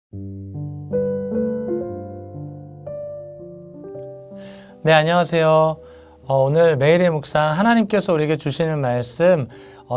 네, 안녕하세요. 오늘 매일의 묵상 하나님께서 우리에게 주시는 말씀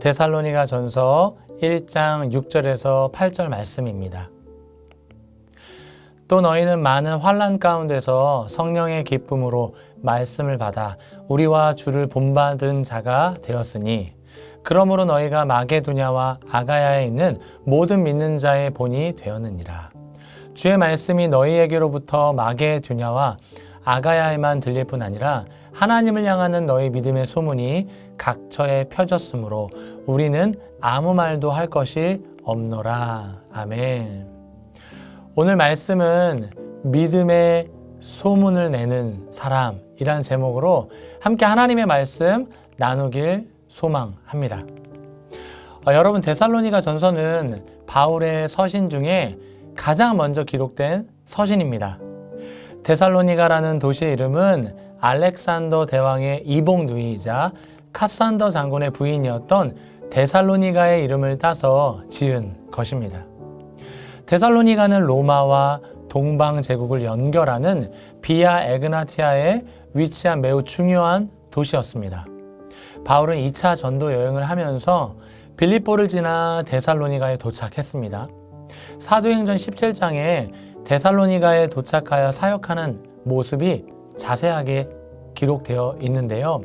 데살로니가 전서 1장 6절에서 8절 말씀입니다. 또 너희는 많은 환난 가운데서 성령의 기쁨으로 말씀을 받아 우리와 주를 본받은 자가 되었으니 그러므로 너희가 마게도냐와 아가야에 있는 모든 믿는 자의 본이 되었느니라. 주의 말씀이 너희에게로부터 마게도냐와 아가야에만 들릴 뿐 아니라 하나님을 향하는 너희 믿음의 소문이 각처에 펴졌으므로 우리는 아무 말도 할 것이 없노라. 아멘. 오늘 말씀은 믿음의 소문을 내는 사람이라는 제목으로 함께 하나님의 말씀 나누길 소망합니다. 여러분, 데살로니가 전서는 바울의 서신 중에 가장 먼저 기록된 서신입니다. 데살로니가라는 도시의 이름은 알렉산더 대왕의 이복 누이이자 카산더 장군의 부인이었던 데살로니가의 이름을 따서 지은 것입니다. 데살로니가는 로마와 동방 제국을 연결하는 비아 에그나티아에 위치한 매우 중요한 도시였습니다. 바울은 2차 전도 여행을 하면서 빌립보를 지나 데살로니가에 도착했습니다. 사도행전 17장에 데살로니가에 도착하여 사역하는 모습이 자세하게 기록되어 있는데요.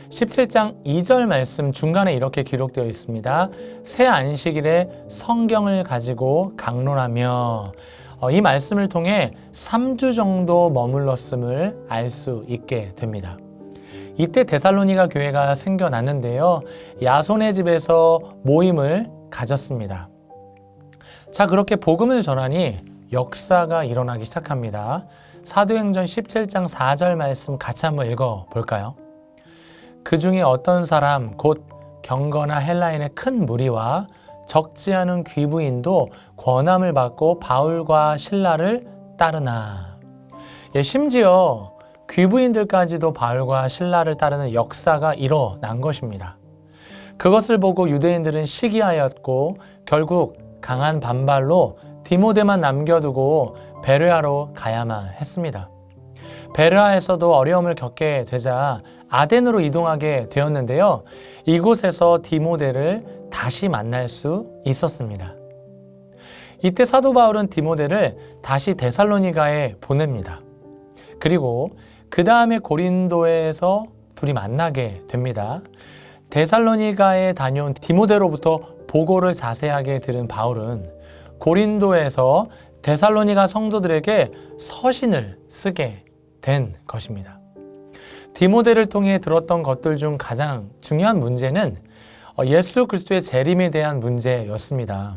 17장 2절 말씀 중간에 이렇게 기록되어 있습니다. 새 안식일에 성경을 가지고 강론하며, 이 말씀을 통해 3주 정도 머물렀음을 알 수 있게 됩니다. 이때 데살로니가 교회가 생겨났는데요. 야손의 집에서 모임을 가졌습니다. 자, 그렇게 복음을 전하니 역사가 일어나기 시작합니다. 사도행전 17장 4절 말씀 같이 한번 읽어볼까요? 그 중에 어떤 사람 곧 경거나 헬라인의 큰 무리와 적지 않은 귀부인도 권함을 받고 바울과 실라를 따르나. 심지어 귀부인들까지도 바울과 실라를 따르는 역사가 일어난 것입니다. 그것을 보고 유대인들은 시기하였고 결국 강한 반발로 디모데만 남겨두고 베레아로 가야만 했습니다. 베레아에서도 어려움을 겪게 되자 아덴으로 이동하게 되었는데요. 이곳에서 디모데를 다시 만날 수 있었습니다. 이때 사도 바울은 디모데를 다시 데살로니가에 보냅니다. 그리고 그 다음에 고린도에서 둘이 만나게 됩니다. 데살로니가에 다녀온 디모데로부터 보고를 자세하게 들은 바울은 고린도에서 데살로니가 성도들에게 서신을 쓰게 된 것입니다. 디모데를 통해 들었던 것들 중 가장 중요한 문제는 예수 그리스도의 재림에 대한 문제였습니다.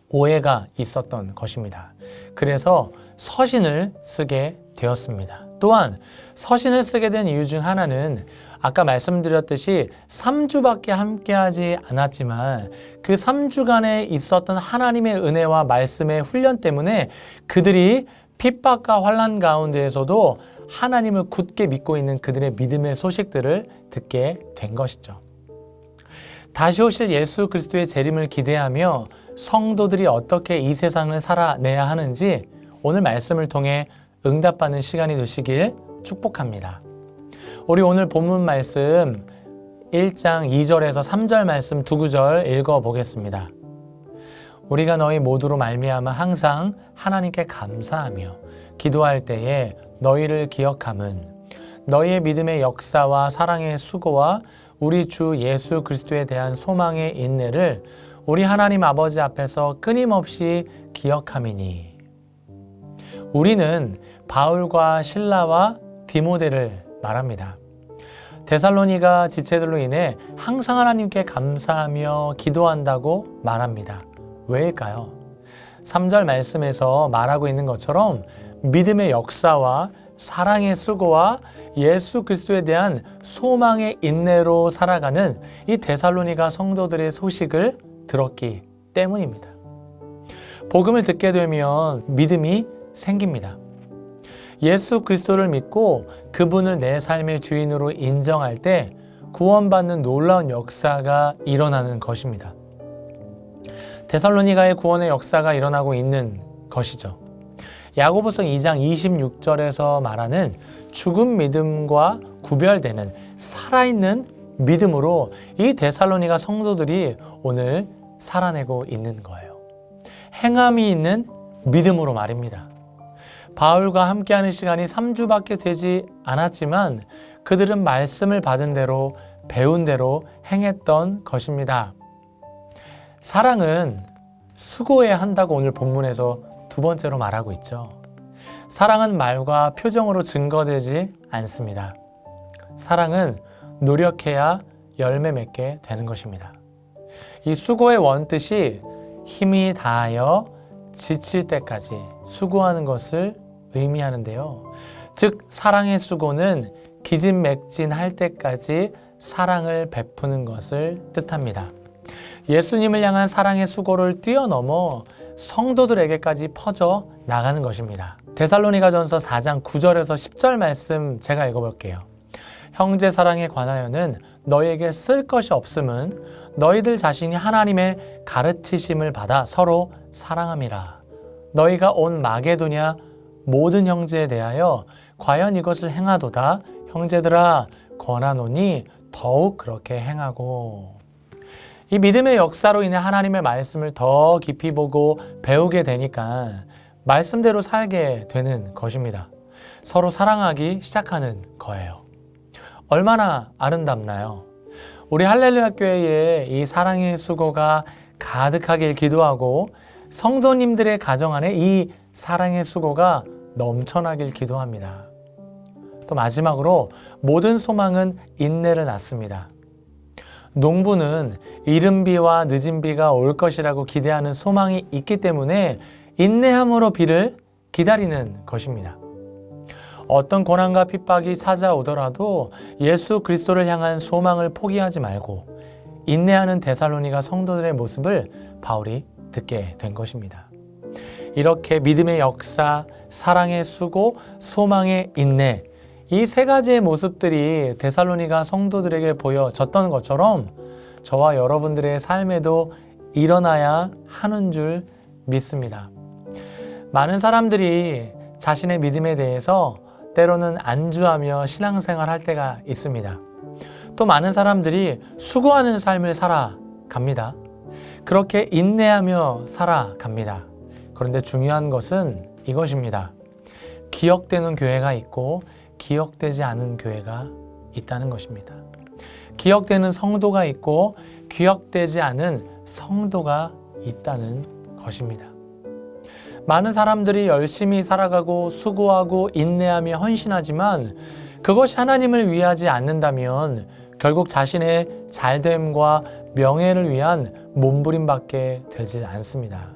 오해가 있었던 것입니다. 그래서 서신을 쓰게 되었습니다. 또한 서신을 쓰게 된 이유 중 하나는 아까 말씀드렸듯이 3주밖에 함께하지 않았지만 그 3주간에 있었던 하나님의 은혜와 말씀의 훈련 때문에 그들이 핍박과 환난 가운데에서도 하나님을 굳게 믿고 있는 그들의 믿음의 소식들을 듣게 된 것이죠. 다시 오실 예수 그리스도의 재림을 기대하며 성도들이 어떻게 이 세상을 살아내야 하는지 오늘 말씀을 통해 응답받는 시간이 되시길 축복합니다. 우리 오늘 본문 말씀 1장 2절에서 3절 말씀 두 구절 읽어보겠습니다. 우리가 너희 모두로 말미암아 항상 하나님께 감사하며 기도할 때에 너희를 기억함은 너희의 믿음의 역사와 사랑의 수고와 우리 주 예수 그리스도에 대한 소망의 인내를 우리 하나님 아버지 앞에서 끊임없이 기억함이니. 우리는 바울과 실라와 디모데를 말합니다. 데살로니가 지체들로 인해 항상 하나님께 감사하며 기도한다고 말합니다. 왜일까요? 3절 말씀에서 말하고 있는 것처럼 믿음의 역사와 사랑의 수고와 예수 그리스도에 대한 소망의 인내로 살아가는 이 데살로니가 성도들의 소식을 들었기 때문입니다. 복음을 듣게 되면 믿음이 생깁니다. 예수 그리스도를 믿고 그분을 내 삶의 주인으로 인정할 때 구원받는 놀라운 역사가 일어나는 것입니다. 데살로니가의 구원의 역사가 일어나고 있는 것이죠. 야고보서 2장 26절에서 말하는 죽은 믿음과 구별되는 살아있는 믿음으로 이 데살로니가 성도들이 오늘 살아내고 있는 거예요. 행함이 있는 믿음으로 말입니다. 바울과 함께하는 시간이 3주밖에 되지 않았지만 그들은 말씀을 받은 대로 배운 대로 행했던 것입니다. 사랑은 수고해야 한다고 오늘 본문에서 두 번째로 말하고 있죠. 사랑은 말과 표정으로 증거되지 않습니다. 사랑은 노력해야 열매 맺게 되는 것입니다. 이 수고의 원뜻이 힘이 다하여 지칠 때까지 수고하는 것을 의미하는데요. 즉 사랑의 수고는 기진맥진할 때까지 사랑을 베푸는 것을 뜻합니다. 예수님을 향한 사랑의 수고를 뛰어넘어 성도들에게까지 퍼져 나가는 것입니다. 데살로니가전서 4장 9절에서 10절 말씀 제가 읽어볼게요. 형제 사랑에 관하여는 너희에게 쓸 것이 없음은 너희들 자신이 하나님의 가르치심을 받아 서로 사랑함이라. 너희가 온 마게도냐 모든 형제에 대하여 과연 이것을 행하도다. 형제들아 권하노니 더욱 그렇게 행하고. 이 믿음의 역사로 인해 하나님의 말씀을 더 깊이 보고 배우게 되니까 말씀대로 살게 되는 것입니다. 서로 사랑하기 시작하는 거예요. 얼마나 아름답나요? 우리 할렐루야 교회에 이 사랑의 수고가 가득하길 기도하고 성도님들의 가정 안에 이 사랑의 수고가 넘쳐나길 기도합니다. 또 마지막으로 모든 소망은 인내를 낳습니다. 농부는 이른 비와 늦은 비가 올 것이라고 기대하는 소망이 있기 때문에 인내함으로 비를 기다리는 것입니다. 어떤 고난과 핍박이 찾아오더라도 예수 그리스도를 향한 소망을 포기하지 말고 인내하는 데살로니가 성도들의 모습을 바울이 듣게 된 것입니다. 이렇게 믿음의 역사, 사랑의 수고, 소망의 인내, 이 세 가지의 모습들이 데살로니가 성도들에게 보여졌던 것처럼 저와 여러분들의 삶에도 일어나야 하는 줄 믿습니다. 많은 사람들이 자신의 믿음에 대해서 때로는 안주하며 신앙생활 할 때가 있습니다. 또 많은 사람들이 수고하는 삶을 살아갑니다. 그렇게 인내하며 살아갑니다. 그런데 중요한 것은 이것입니다. 기억되는 교회가 있고 기억되지 않은 교회가 있다는 것입니다. 기억되는 성도가 있고 기억되지 않은 성도가 있다는 것입니다. 많은 사람들이 열심히 살아가고 수고하고 인내하며 헌신하지만 그것이 하나님을 위하지 않는다면 결국 자신의 잘됨과 명예를 위한 몸부림밖에 되지 않습니다.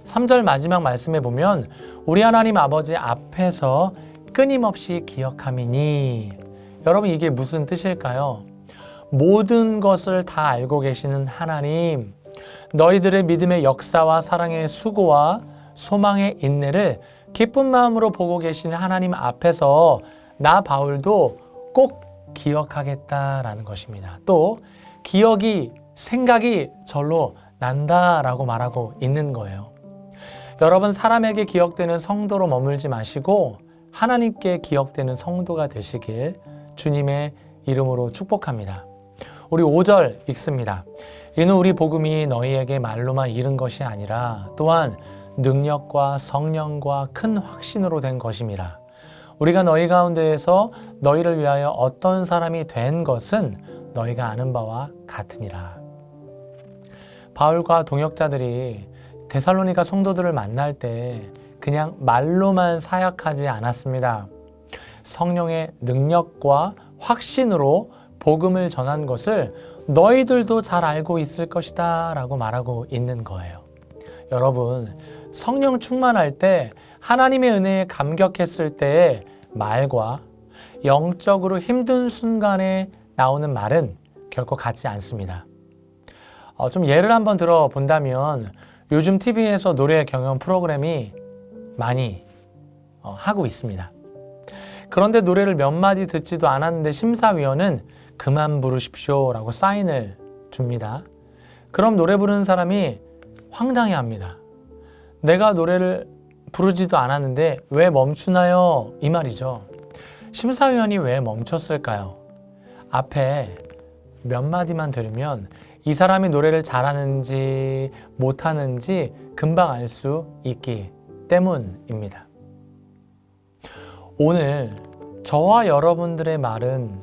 3절 마지막 말씀에 보면 우리 하나님 아버지 앞에서 끊임없이 기억함이니. 여러분 이게 무슨 뜻일까요? 모든 것을 다 알고 계시는 하나님, 너희들의 믿음의 역사와 사랑의 수고와 소망의 인내를 기쁜 마음으로 보고 계시는 하나님 앞에서 나 바울도 꼭 기억하겠다라는 것입니다. 또 기억이 생각이 절로 난다라고 말하고 있는 거예요. 여러분 사람에게 기억되는 성도로 머물지 마시고 하나님께 기억되는 성도가 되시길 주님의 이름으로 축복합니다. 우리 5절 읽습니다. 이는 우리 복음이 너희에게 말로만 이른 것이 아니라 또한 능력과 성령과 큰 확신으로 된 것임이라. 우리가 너희 가운데에서 너희를 위하여 어떤 사람이 된 것은 너희가 아는 바와 같으니라. 바울과 동역자들이 데살로니가 성도들을 만날 때 그냥 말로만 사역하지 않았습니다. 성령의 능력과 확신으로 복음을 전한 것을 너희들도 잘 알고 있을 것이다 라고 말하고 있는 거예요. 여러분, 성령 충만할 때 하나님의 은혜에 감격했을 때의 말과 영적으로 힘든 순간에 나오는 말은 결코 같지 않습니다. 좀 예를 한번 들어본다면 요즘 TV에서 노래 경연 프로그램이 많이 하고 있습니다. 그런데 노래를 몇 마디 듣지도 않았는데 심사위원은 그만 부르십시오 라고 사인을 줍니다. 그럼 노래 부르는 사람이 황당해합니다. 내가 노래를 부르지도 않았는데 왜 멈추나요? 이 말이죠. 심사위원이 왜 멈췄을까요? 앞에 몇 마디만 들으면 이 사람이 노래를 잘하는지 못하는지 금방 알 수 있기 때문입니다. 오늘 저와 여러분들의 말은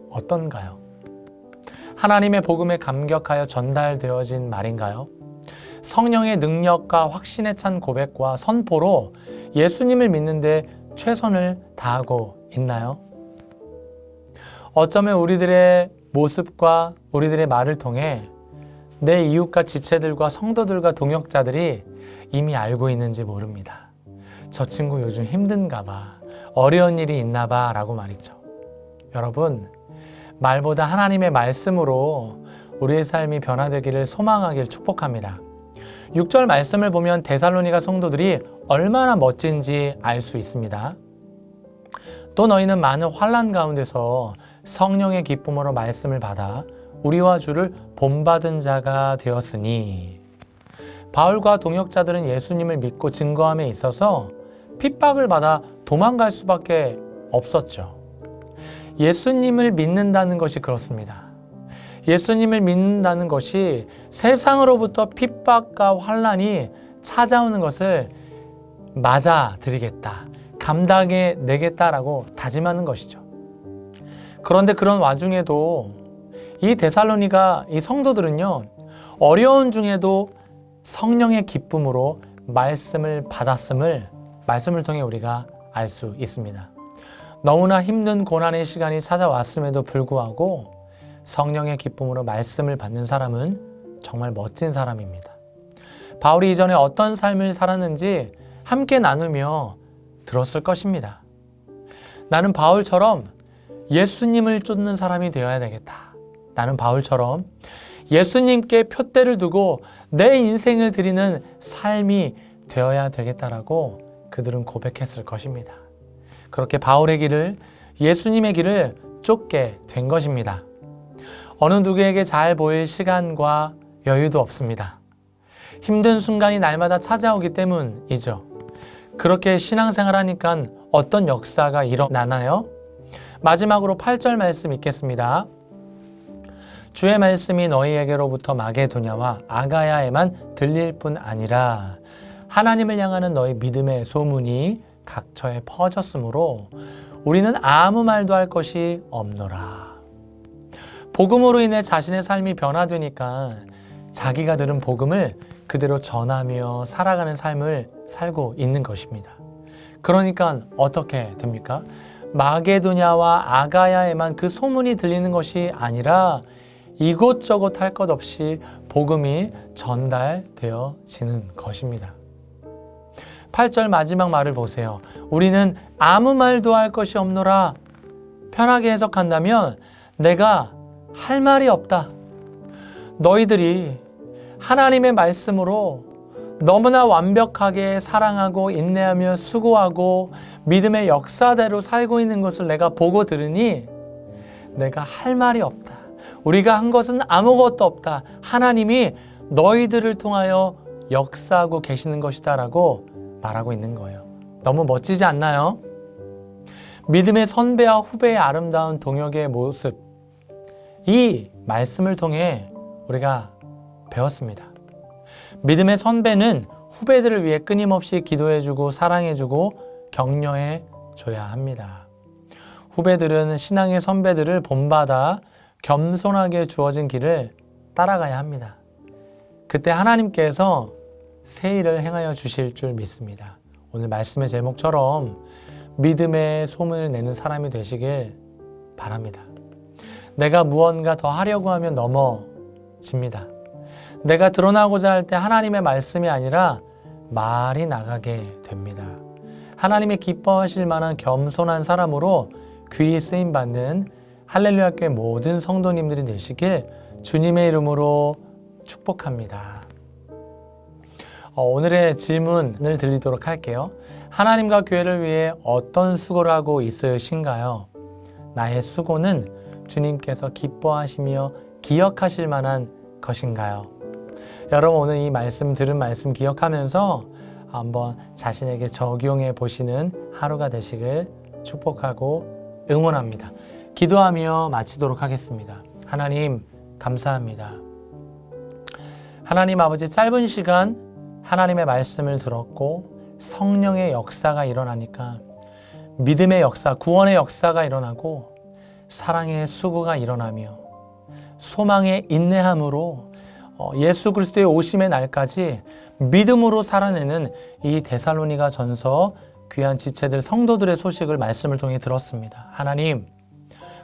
어떤가요? 하나님의 복음에 감격하여 전달되어진 말인가요? 성령의 능력과 확신에 찬 고백과 선포로 예수님을 믿는데 최선을 다하고 있나요? 어쩌면 우리들의 모습과 우리들의 말을 통해 내 이웃과 지체들과 성도들과 동역자들이 이미 알고 있는지 모릅니다. 저 친구 요즘 힘든가 봐. 어려운 일이 있나 봐 라고 말이죠. 여러분, 말보다 하나님의 말씀으로 우리의 삶이 변화되기를 소망하길 축복합니다. 6절 말씀을 보면 데살로니가 성도들이 얼마나 멋진지 알 수 있습니다. 또 너희는 많은 환난 가운데서 성령의 기쁨으로 말씀을 받아 우리와 주를 본받은 자가 되었으니. 바울과 동역자들은 예수님을 믿고 증거함에 있어서 핍박을 받아 도망갈 수밖에 없었죠. 예수님을 믿는다는 것이 그렇습니다. 예수님을 믿는다는 것이 세상으로부터 핍박과 환난이 찾아오는 것을 맞아들이겠다, 감당해 내겠다라고 다짐하는 것이죠. 그런데 그런 와중에도 이 데살로니가 이 성도들은요, 어려운 중에도 성령의 기쁨으로 말씀을 받았음을 말씀을 통해 우리가 알 수 있습니다. 너무나 힘든 고난의 시간이 찾아왔음에도 불구하고 성령의 기쁨으로 말씀을 받는 사람은 정말 멋진 사람입니다. 바울이 이전에 어떤 삶을 살았는지 함께 나누며 들었을 것입니다. 나는 바울처럼 예수님을 쫓는 사람이 되어야 되겠다. 나는 바울처럼 예수님께 표대를 두고 내 인생을 드리는 삶이 되어야 되겠다라고 그들은 고백했을 것입니다. 그렇게 바울의 길을, 예수님의 길을 쫓게 된 것입니다. 어느 누구에게 잘 보일 시간과 여유도 없습니다. 힘든 순간이 날마다 찾아오기 때문이죠. 그렇게 신앙생활 하니까 어떤 역사가 일어나나요? 마지막으로 8절 말씀 읽겠습니다. 주의 말씀이 너희에게로부터 마게도냐와 아가야에만 들릴 뿐 아니라 하나님을 향하는 너희 믿음의 소문이 각처에 퍼졌으므로 우리는 아무 말도 할 것이 없노라. 복음으로 인해 자신의 삶이 변화되니까 자기가 들은 복음을 그대로 전하며 살아가는 삶을 살고 있는 것입니다. 그러니까 어떻게 됩니까? 마게도냐와 아가야에만 그 소문이 들리는 것이 아니라 이곳저곳 할 것 없이 복음이 전달되어지는 것입니다. 8절 마지막 말을 보세요. 우리는 아무 말도 할 것이 없노라. 편하게 해석한다면 내가 할 말이 없다. 너희들이 하나님의 말씀으로 너무나 완벽하게 사랑하고 인내하며 수고하고 믿음의 역사대로 살고 있는 것을 내가 보고 들으니 내가 할 말이 없다. 우리가 한 것은 아무것도 없다. 하나님이 너희들을 통하여 역사하고 계시는 것이다 라고 말하고 있는 거예요. 너무 멋지지 않나요? 믿음의 선배와 후배의 아름다운 동역의 모습, 이 말씀을 통해 우리가 배웠습니다. 믿음의 선배는 후배들을 위해 끊임없이 기도해주고 사랑해주고 격려해줘야 합니다. 후배들은 신앙의 선배들을 본받아 겸손하게 주어진 길을 따라가야 합니다. 그때 하나님께서 새 일을 행하여 주실 줄 믿습니다. 오늘 말씀의 제목처럼 믿음의 소문을 내는 사람이 되시길 바랍니다. 내가 무언가 더 하려고 하면 넘어집니다. 내가 드러나고자 할 때 하나님의 말씀이 아니라 말이 나가게 됩니다. 하나님의 기뻐하실 만한 겸손한 사람으로 귀히 쓰임받는 할렐루야 교회 모든 성도님들이 되시길 주님의 이름으로 축복합니다. 오늘의 질문을 드리도록 할게요. 하나님과 교회를 위해 어떤 수고를 하고 있으신가요? 나의 수고는 주님께서 기뻐하시며 기억하실 만한 것인가요? 여러분, 오늘 이 말씀 들은 말씀 기억하면서 한번 자신에게 적용해 보시는 하루가 되시길 축복하고 응원합니다. 기도하며 마치도록 하겠습니다. 하나님 감사합니다. 하나님 아버지, 짧은 시간 하나님의 말씀을 들었고 성령의 역사가 일어나니까 믿음의 역사, 구원의 역사가 일어나고 사랑의 수고가 일어나며 소망의 인내함으로 예수 그리스도의 오심의 날까지 믿음으로 살아내는 이 데살로니가 전서 귀한 지체들 성도들의 소식을 말씀을 통해 들었습니다. 하나님,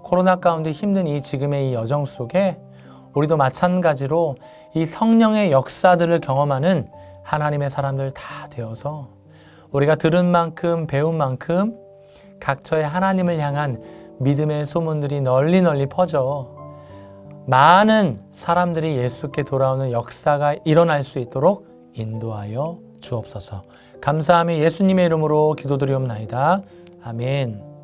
코로나 가운데 힘든 이 지금의 이 여정 속에 우리도 마찬가지로 이 성령의 역사들을 경험하는 하나님의 사람들 다 되어서 우리가 들은 만큼 배운 만큼 각처의 하나님을 향한 믿음의 소문들이 널리 퍼져 많은 사람들이 예수께 돌아오는 역사가 일어날 수 있도록 인도하여 주옵소서. 감사하며 예수님의 이름으로 기도드리옵나이다. 아멘.